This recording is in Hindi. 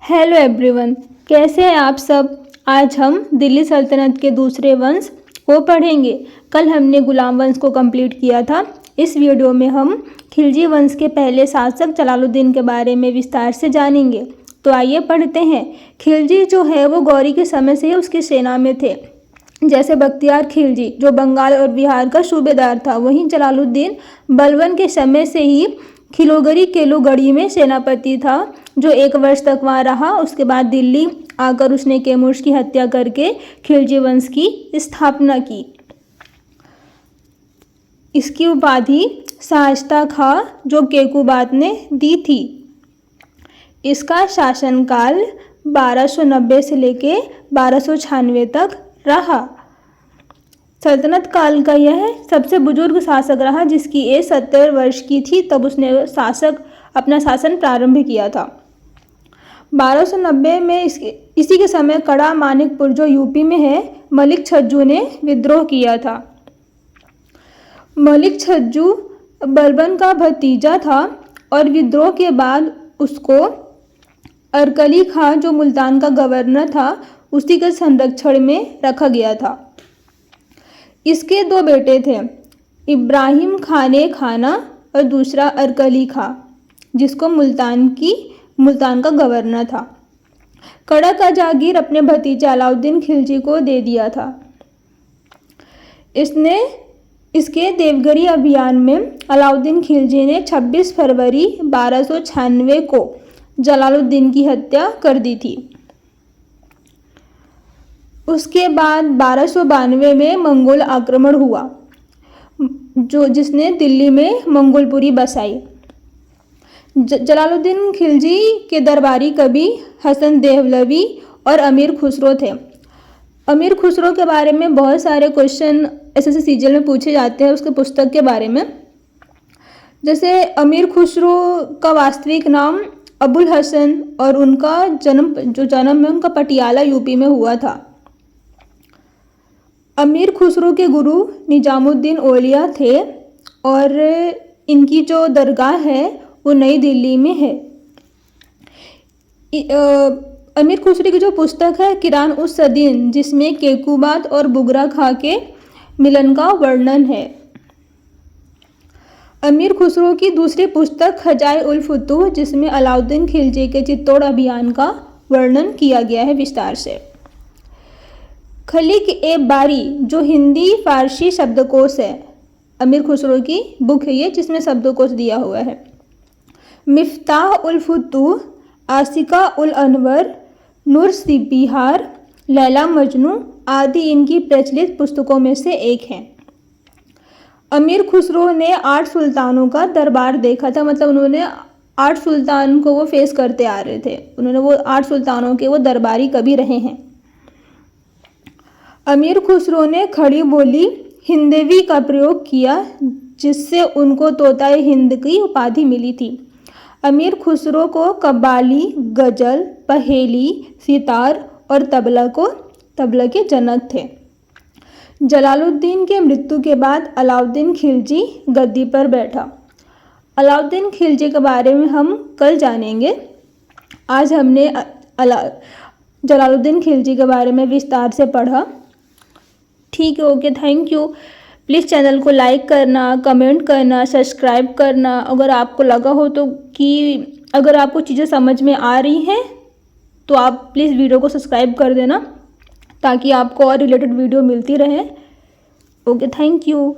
हेलो एवरीवन, कैसे हैं आप सब। आज हम दिल्ली सल्तनत के दूसरे वंश को पढ़ेंगे। कल हमने गुलाम वंश को कंप्लीट किया था। इस वीडियो में हम खिलजी वंश के पहले शासक जलालुद्दीन के बारे में विस्तार से जानेंगे। तो आइए पढ़ते हैं। खिलजी जो है वो गौरी के समय से ही उसकी सेना में थे। जैसे बख्तियार खिलजी जो बंगाल और बिहार का सूबेदार था, वहीं जलालुद्दीन बलबन के समय से ही खिलोगरी केलोगढ़ी में सेनापति था, जो 1 वर्ष तक वहाँ रहा। उसके बाद दिल्ली आकर उसने कैमूर्स की हत्या करके खिलजी वंश की स्थापना की। इसकी उपाधि शाइस्ता खां जो केकूबात ने दी थी। इसका शासनकाल 1290 से लेके 1296 तक रहा। सल्तनत काल का यह सबसे बुजुर्ग शासक रहा, जिसकी एज 70 वर्ष की थी तब उसने अपना शासन प्रारंभ किया था। 1290 में इसी के समय कड़ा मानिकपुर जो यूपी में है, मलिक छज्जू ने विद्रोह किया था। मलिक छज्जू बलबन का भतीजा था और विद्रोह के बाद उसको अरकली खां जो मुल्तान का गवर्नर था, उसी के संरक्षण में रखा गया था। इसके 2 बेटे थे, इब्राहिम खाने खाना और दूसरा अरकली खां, जिसको मुल्तान का गवर्नर था। कड़ा का जागीर अपने भतीजे अलाउद्दीन खिलजी को दे दिया था। इसके देवगिरी अभियान में अलाउद्दीन खिलजी ने 26 फरवरी 1296 को जलालुद्दीन की हत्या कर दी थी। उसके बाद 1292 में मंगोल आक्रमण हुआ, जिसने दिल्ली में मंगोलपुरी बसाई। जलालुद्दीन खिलजी के दरबारी कवि हसन देहलवी और अमीर खुसरो थे। अमीर खुसरो के बारे में बहुत सारे क्वेश्चन एसएससी सीजीएल में पूछे जाते हैं उसके पुस्तक के बारे में। जैसे अमीर खुसरो का वास्तविक नाम अबुल हसन और उनका जन्म है उनका पटियाला यूपी में हुआ था। अमीर खुसरो के गुरु निजामुद्दीन औलिया थे और इनकी जो दरगाह है वो नई दिल्ली में है। अमीर खुसरो की जो पुस्तक है किरान उस सदीन, जिसमें केकूबात और बुगरा खां के मिलन का वर्णन है। अमीर खुसरो की दूसरी पुस्तक खजाए उल फुतूह, जिसमें अलाउद्दीन खिलजी के चित्तौड़ अभियान का वर्णन किया गया है विस्तार से। खलीक ए बारी जो हिंदी फारसी शब्दकोश है, अमीर खुसरो की बुक है ये, जिसमें शब्दकोश दिया हुआ है। मिफ्ताह उल फुतूह, आसिका उल अनवर, नूर सिबिहार, लैला मजनू आदि इनकी प्रचलित पुस्तकों में से एक हैं। अमीर खुसरो ने 8 सुल्तानों का दरबार देखा था, मतलब उन्होंने 8 सुल्तान को वो फेस करते आ रहे थे। उन्होंने वो 8 सुल्तानों के वो दरबारी कवि रहे हैं। अमीर खुसरो ने खड़ी बोली हिंदवी का प्रयोग किया, जिससे उनको तोताए हिंद की उपाधि मिली थी। अमीर खुसरो को कव्वाली, गजल, पहेली, सितार और तबला के जनक थे। जलालुद्दीन के मृत्यु के बाद अलाउद्दीन खिलजी गद्दी पर बैठा। अलाउद्दीन खिलजी के बारे में हम कल जानेंगे। आज हमने जलालुद्दीन खिलजी के बारे में विस्तार से पढ़ा। ठीक है, okay, thank you. Please channel को लाइक करना, कमेंट करना, सब्सक्राइब करना। अगर आपको लगा हो तो कि अगर आपको चीज़ें समझ में आ रही हैं तो आप प्लीज़ वीडियो को सब्सक्राइब कर देना, ताकि आपको और रिलेटेड वीडियो मिलती रहे। Okay, thank you.